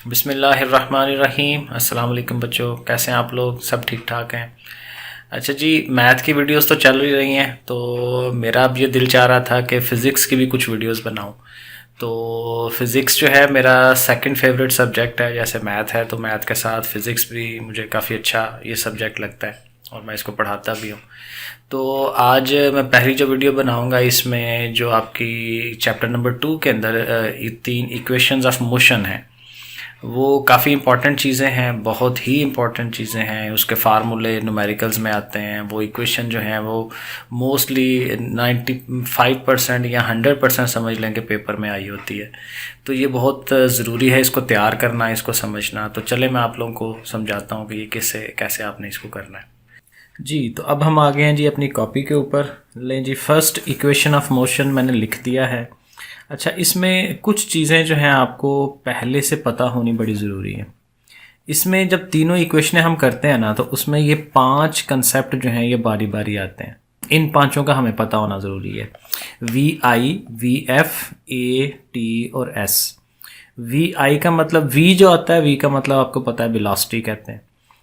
बिस्मिल्लाहिर्रहमानिर्रहीम। अस्सलाम वालेकुम बच्चों, कैसे हैं आप लोग? सब ठीक ठाक हैं? अच्छा जी, मैथ की वीडियोस तो चल ही रही हैं, तो मेरा अब ये दिल चाह रहा था कि फ़िज़िक्स की भी कुछ वीडियोस बनाऊं। तो फ़िज़िक्स जो है मेरा सेकंड फेवरेट सब्जेक्ट है, जैसे मैथ है तो मैथ के साथ फ़िज़िक्स भी मुझे काफ़ी अच्छा ये सब्जेक्ट लगता है और मैं इसको पढ़ाता भी हूँ। तो आज मैं पहली जो वीडियो बनाऊंगा इसमें जो आपकी चैप्टर नंबर 2 के अंदर ये 3 इक्वेशंस ऑफ मोशन है, वो काफ़ी इंपॉर्टेंट चीज़ें हैं, बहुत ही इंपॉर्टेंट चीज़ें हैं। उसके फार्मूले न्यूमेरिकल्स में आते हैं, वो इक्वेशन जो हैं वो मोस्टली 95% या 100% समझ लें कि पेपर में आई होती है। तो ये बहुत ज़रूरी है इसको तैयार करना, इसको समझना। तो चले मैं आप लोगों को समझाता हूँ कि ये कैसे कैसे आपने इसको करना है जी। तो अब हम आ गए हैं जी अपनी कॉपी के ऊपर। लें जी, फर्स्ट इक्वेशन ऑफ मोशन मैंने लिख दिया है। अच्छा, इसमें कुछ चीज़ें जो हैं आपको पहले से पता होनी बड़ी ज़रूरी है। इसमें जब तीनों इक्वेशनें हम करते हैं ना, तो उसमें ये 5 कंसेप्ट जो हैं ये बारी बारी आते हैं। इन पांचों का हमें पता होना ज़रूरी है। VI, VF, A, T और S। VI का मतलब, V जो आता है, V का मतलब आपको पता है वेलोसिटी कहते हैं।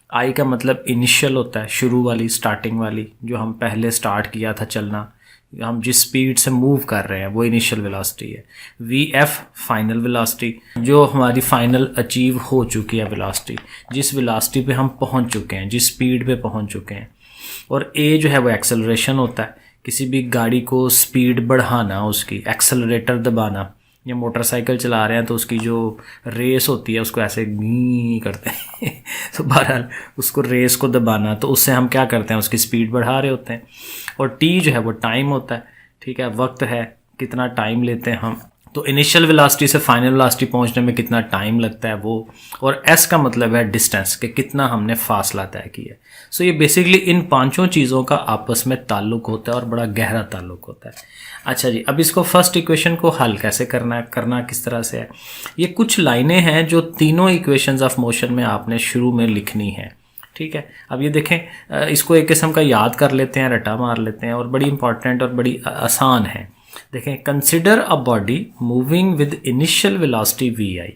I का मतलब इनिशियल होता है, शुरू वाली, स्टार्टिंग वाली, जो हम पहले स्टार्ट किया था चलना, हम जिस स्पीड से मूव कर रहे हैं वो इनिशियल वेलोसिटी है। VF फाइनल वेलोसिटी, जो हमारी फाइनल अचीव हो चुकी है वेलोसिटी, जिस वेलोसिटी पे हम पहुंच चुके हैं, जिस स्पीड पे पहुंच चुके हैं। और A जो है वो एक्सेलरेशन होता है, किसी भी गाड़ी को स्पीड बढ़ाना, उसकी एक्सेलरेटर दबाना। या मोटरसाइकिल चला रहे हैं तो उसकी जो रेस होती है उसको ऐसे गी करते हैं तो बहरहाल उसको रेस को दबाना, तो उससे हम क्या करते हैं, उसकी स्पीड बढ़ा रहे होते हैं। और टी जो है वो टाइम होता है, ठीक है, वक्त है, कितना टाइम लेते हैं हम, तो इनिशियल वेलोसिटी से फाइनल वेलोसिटी पहुंचने में कितना टाइम लगता है वो। और एस का मतलब है डिस्टेंस, कि कितना हमने फासला तय किया है। सो ये बेसिकली इन पांचों चीज़ों का आपस में ताल्लुक होता है और बड़ा गहरा ताल्लुक होता है। अच्छा जी, अब इसको फर्स्ट इक्वेशन को हल कैसे करना है, करना किस तरह से है। ये कुछ लाइनें हैं जो तीनों इक्वेशंस ऑफ मोशन में आपने शुरू में लिखनी है, ठीक है। अब ये देखें, इसको एक किस्म का याद कर लेते हैं, रटा मार लेते हैं, और बड़ी इंपॉर्टेंट और बड़ी आसान है। देखें, consider a body moving with initial velocity VI।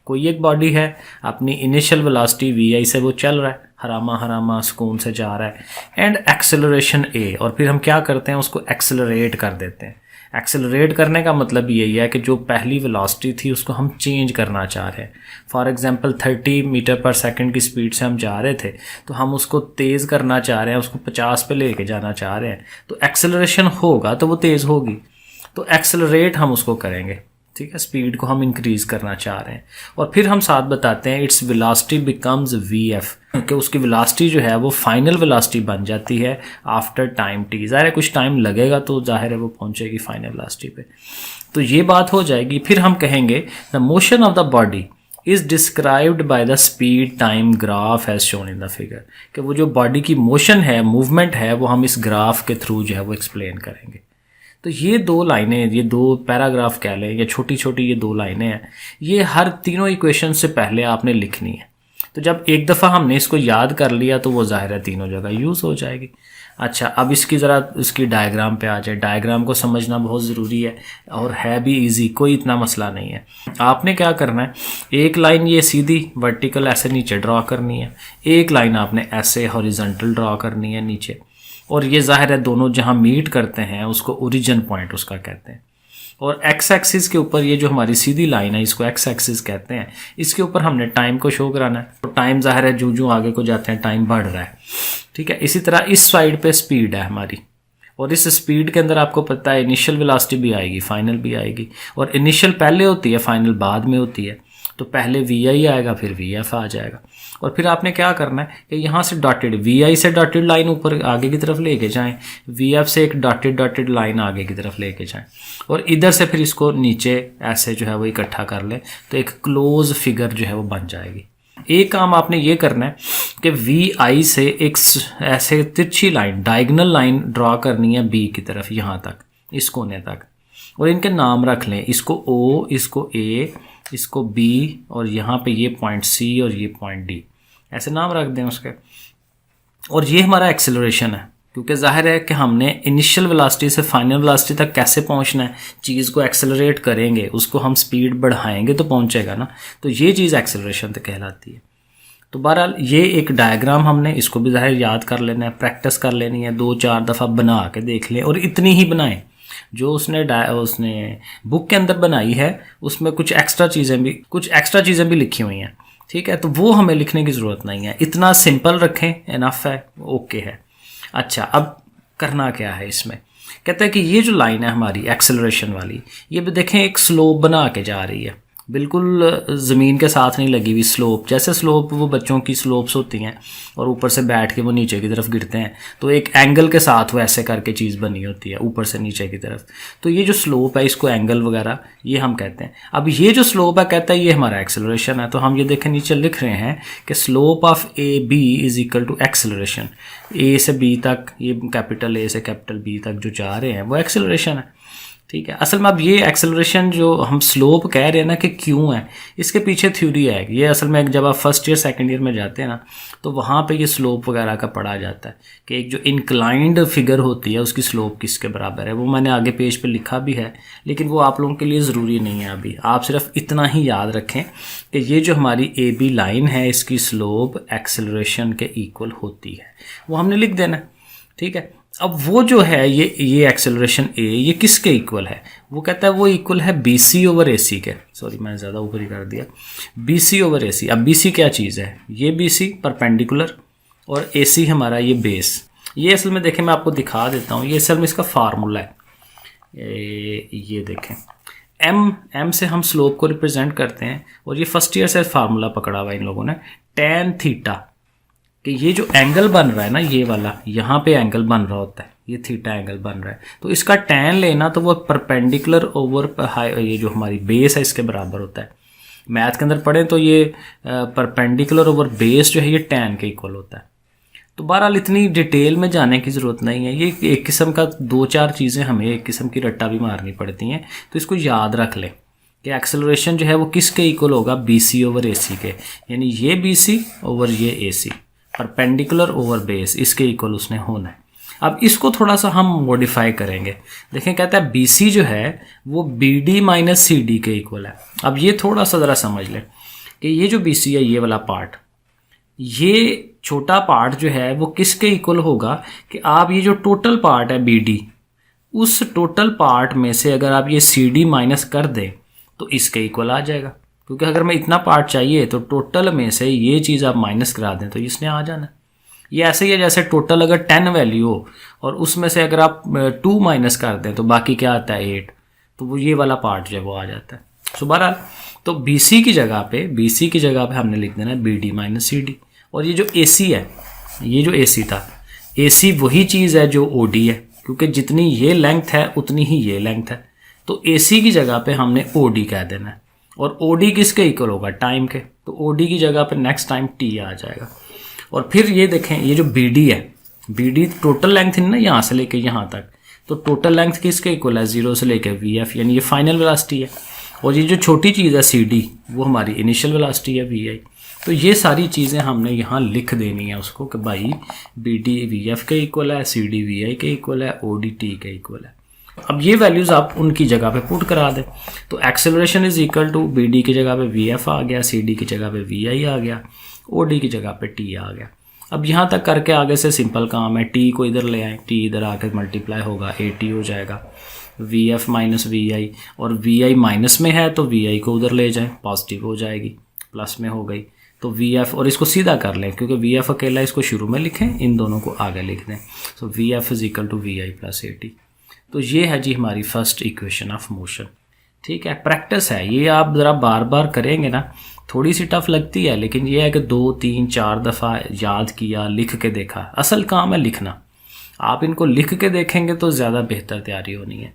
कोई एक बॉडी है, अपनी इनिशियल वेलोसिटी VI से वो चल रहा है, हरामा हरामा सुकून से जा रहा है, एंड एक्सेलरेशन A। और फिर हम क्या करते हैं, उसको एक्सेलरेट कर देते हैं। एक्सेलरेट करने का मतलब यही है कि जो पहली वेलोसिटी थी उसको हम चेंज करना चाह रहे हैं। फॉर एग्जांपल 30 मीटर पर सेकंड की स्पीड से हम जा रहे थे, तो हम उसको तेज़ करना चाह रहे हैं, उसको 50 पे लेके जाना चाह रहे हैं। तो एक्सेलरेशन होगा तो वो तेज़ होगी, तो एक्सेलरेट हम उसको करेंगे, ठीक है, स्पीड को हम इंक्रीज़ करना चाह रहे हैं। और फिर हम साथ बताते हैं इट्स वेलोसिटी बिकम्स VF, कि उसकी वेलोसिटी जो है वो फाइनल वेलोसिटी बन जाती है आफ्टर टाइम T। ज़ाहिर है कुछ टाइम लगेगा, तो जाहिर है वो पहुंचेगी फाइनल वेलोसिटी पे। तो ये बात हो जाएगी। फिर हम कहेंगे the motion of the body is described by the speed time graph as shown in the figure, कि वो जो बॉडी की मोशन है, मूवमेंट है, वो हम इस ग्राफ के थ्रू जो है वो एक्सप्लेन करेंगे। तो ये दो लाइनें, ये दो पैराग्राफ कह लें, या छोटी छोटी ये दो लाइनें हैं, ये हर तीनों इक्वेशन से पहले आपने लिखनी है। तो जब एक दफ़ा हमने इसको याद कर लिया तो वो ज़ाहिर है तीनों जगह यूज़ हो जाएगी। अच्छा, अब इसकी ज़रा इसकी डायग्राम पे आ जाए। डायग्राम को समझना बहुत ज़रूरी है और है भी इजी, कोई इतना मसला नहीं है। आपने क्या करना है, एक लाइन ये सीधी वर्टिकल ऐसे नीचे ड्रा करनी है, एक लाइन आपने ऐसे हॉरिजॉन्टल ड्रा करनी है नीचे। और ये ज़ाहिर है दोनों जहाँ मीट करते हैं उसको ओरिजिन पॉइंट उसका कहते हैं। और एक्स एक्सिस के ऊपर ये जो हमारी सीधी लाइन है, इसको एक्स एक्सिस कहते हैं, इसके ऊपर हमने टाइम को शो कराना है। तो टाइम ज़ाहिर है जो जो आगे को जाते हैं टाइम बढ़ रहा है, ठीक है। इसी तरह इस साइड पे स्पीड है हमारी, और इस स्पीड के अंदर आपको पता है इनिशियल वेलोसिटी भी आएगी, फाइनल भी आएगी। और इनिशियल पहले होती है, फाइनल बाद में होती है। तो पहले VI आएगा, फिर VF आ जाएगा। और फिर आपने क्या करना है कि यहाँ से डॉटेड, VI से डॉटेड लाइन ऊपर आगे की तरफ लेके जाएं, VF से एक डॉटेड लाइन आगे की तरफ लेके जाएं, और इधर से फिर इसको नीचे ऐसे जो है वो इकट्ठा कर लें, तो एक क्लोज फिगर जो है वो बन जाएगी। एक काम आपने ये करना है कि VI से एक ऐसे तिरछी लाइन, डायगोनल लाइन ड्रा करनी है B की तरफ, यहाँ तक, इस कोने तक। और इनके नाम रख लें, इसको O, इसको A, इसको B, और यहाँ पे ये पॉइंट C और ये पॉइंट D, ऐसे नाम रख दें उसके। और ये हमारा एक्सेलरेशन है, क्योंकि जाहिर है कि हमने इनिशियल वेलोसिटी से फाइनल वेलोसिटी तक कैसे पहुंचना है, चीज़ को एक्सेलरेट करेंगे, उसको हम स्पीड बढ़ाएंगे तो पहुंचेगा ना, तो ये चीज़ एक्सेलरेशन तक कहलाती है। तो बहरहाल ये एक डायग्राम हमने इसको भी ज़ाहिर याद कर लेना है, प्रैक्टिस कर लेनी है, 2-4 दफ़ा बना के देख लें, और इतनी ही बनाएं जो उसने बुक के अंदर बनाई है, उसमें कुछ एक्स्ट्रा चीज़ें भी लिखी हुई हैं, ठीक है, तो वो हमें लिखने की ज़रूरत नहीं है, इतना सिंपल रखें, इनफ है, ओके है। अच्छा, अब करना क्या है इसमें, कहता है कि ये जो लाइन है हमारी एक्सेलरेशन वाली, ये भी देखें एक स्लोप बना के जा रही है, बिल्कुल ज़मीन के साथ नहीं लगी हुई स्लोप, जैसे स्लोप वो बच्चों की स्लोप्स होती हैं और ऊपर से बैठ के वो नीचे की तरफ गिरते हैं, तो एक एंगल के साथ वो ऐसे करके चीज़ बनी होती है ऊपर से नीचे की तरफ। तो ये जो स्लोप है, इसको एंगल वगैरह ये हम कहते हैं। अब ये जो स्लोप है, कहता है ये हमारा एक्सेलरेशन है, तो हम ये देखें नीचे लिख रहे हैं कि slope of A B is equal to acceleration. A से बी तक, ये कैपिटल ए से कैपिटल बी तक जो जा रहे हैं वो एक्सेलरेशन है, ठीक है। असल में अब ये एक्सेलरेशन जो हम स्लोप कह रहे हैं ना कि क्यों है, इसके पीछे थ्योरी है। ये असल में जब आप फर्स्ट ईयर सेकंड ईयर में जाते हैं ना, तो वहाँ पे ये स्लोप वगैरह का पढ़ा जाता है कि एक जो इंक्लाइंड फिगर होती है उसकी स्लोप किसके बराबर है। वो मैंने आगे पेज पे लिखा भी है, लेकिन वो आप लोगों के लिए ज़रूरी नहीं है अभी। आप सिर्फ इतना ही याद रखें कि ये जो हमारी ए बी लाइन है, इसकी स्लोप एक्सेलरेशन के इक्वल होती है, वो हमने लिख देना है, ठीक है। अब वो जो है ये एक्सेलरेशन ए, ये किसके इक्वल है, वो कहता है वो इक्वल है बी सी ओवर ए सी के। सॉरी, मैंने ज़्यादा ऊपर ही कर दिया, बी सी ओवर ए सी। अब बी सी क्या चीज़ है, ये बी सी परपेंडिकुलर और ए सी हमारा ये बेस। ये असल में देखें, मैं आपको दिखा देता हूँ, ये असल में इसका फार्मूला है। ये देखें, एम से हम स्लोप को रिप्रेजेंट करते हैं, और ये फर्स्ट ईयर से फार्मूला पकड़ा हुआ इन लोगों ने, टेन थीटा, कि ये जो एंगल बन रहा है ना, ये वाला यहाँ पे एंगल बन रहा होता है, ये थीटा एंगल बन रहा है, तो इसका टैन लेना तो वो परपेंडिकुलर ओवर ये जो हमारी बेस है इसके बराबर होता है। मैथ के अंदर पढ़ें तो ये परपेंडिकुलर ओवर बेस जो है ये टैन के इक्वल होता है। तो बहरहाल इतनी डिटेल में जाने की ज़रूरत नहीं है, ये एक किस्म का 2-4 चीज़ें हमें एक किस्म की रट्टा भी मारनी पड़ती हैं, तो इसको याद रख लें कि एक्सेलरेशन जो है वो किसके इक्वल होगा, बी सी ओवर ए सी के, यानी ये बी सी ओवर ये ए सी, परपेंडिकुलर ओवर बेस, इसके इक्वल उसने होना है। अब इसको थोड़ा सा हम मॉडिफाई करेंगे। देखें, कहता है बी सी जो है वो B D minus C D के इक्वल है। अब ये थोड़ा सा ज़रा समझ लें कि ये जो बी सी है, ये वाला पार्ट, ये छोटा पार्ट जो है वो किसके इक्वल होगा कि आप ये जो टोटल पार्ट है बी डी, उस टोटल पार्ट में से अगर आप ये सी डी माइनस कर दें तो इसके इक्वल आ जाएगा। क्योंकि अगर मैं इतना पार्ट चाहिए तो टोटल में से ये चीज़ आप माइनस करा दें तो इसने आ जाना। ये ऐसे ही है जैसे टोटल अगर 10 वैल्यू हो और उसमें से अगर आप 2 माइनस कर दें तो बाकी क्या आता है 8, तो वो ये वाला पार्ट जो है वो आ जाता है। सो बहरहाल तो बी सी की जगह पे हमने लिख देना है B D minus C D. और ये जो ए सी है, ये जो ए सी था, ए सी वही चीज़ है जो ओ डी है, क्योंकि जितनी ये लेंथ है उतनी ही ये लेंथ है, तो ए सी की जगह पे हमने ओ डी कह देना है। और ओ डी किसके इक्वल होगा, टाइम के, तो ओ डी की जगह पे नेक्स्ट टाइम टी आ जाएगा। और फिर ये देखें, ये जो बी डी है, बी डी टोटल लेंथ है ना यहाँ से लेके यहाँ तक, तो टोटल लेंथ किसके इक्वल है, 0 से लेके वी एफ, यानी ये फाइनल वेलोसिटी है। और ये जो छोटी चीज़ है सी डी, वो हमारी इनिशियल वेलोसिटी है वी आई। तो ये सारी चीज़ें हमने यहाँ लिख देनी है उसको कि भाई बी डी वी एफ के इक्वल है, सी डी वी आई के इक्वल है, ओ डी टी के इक्वल है। अब ये वैल्यूज़ आप उनकी जगह पे पुट करा दें, तो acceleration is equal to B D की जगह पे वी एफ आ गया, सी डी की जगह पे वी आई आ गया, ओ डी की जगह पे टी आ गया। अब यहाँ तक करके आगे से सिंपल काम है, टी को इधर ले आए, टी इधर आकर मल्टीप्लाई होगा, ए टी हो जाएगा, वी एफ माइनस वी आई, और वी आई माइनस में है तो वी आई को उधर ले जाएं, पॉजिटिव हो जाएगी, प्लस में हो गई, तो वी एफ, और इसको सीधा कर लें क्योंकि वी एफ अकेला, इसको शुरू में लिखें, इन दोनों को आगे लिख दें। So V F is equal to V I plus A T. तो ये है जी हमारी फर्स्ट इक्वेशन ऑफ मोशन। ठीक है, प्रैक्टिस है ये, आप ज़रा बार बार करेंगे ना, थोड़ी सी टफ लगती है, लेकिन ये है कि 2, 3, 4 दफ़ा याद किया, लिख के देखा। असल काम है लिखना, आप इनको लिख के देखेंगे तो ज़्यादा बेहतर तैयारी होनी है।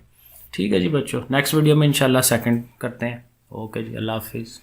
ठीक है जी बच्चों, नेक्स्ट वीडियो में इंशाल्लाह सेकंड करते हैं। ओके जी, अल्लाह हाफिज़।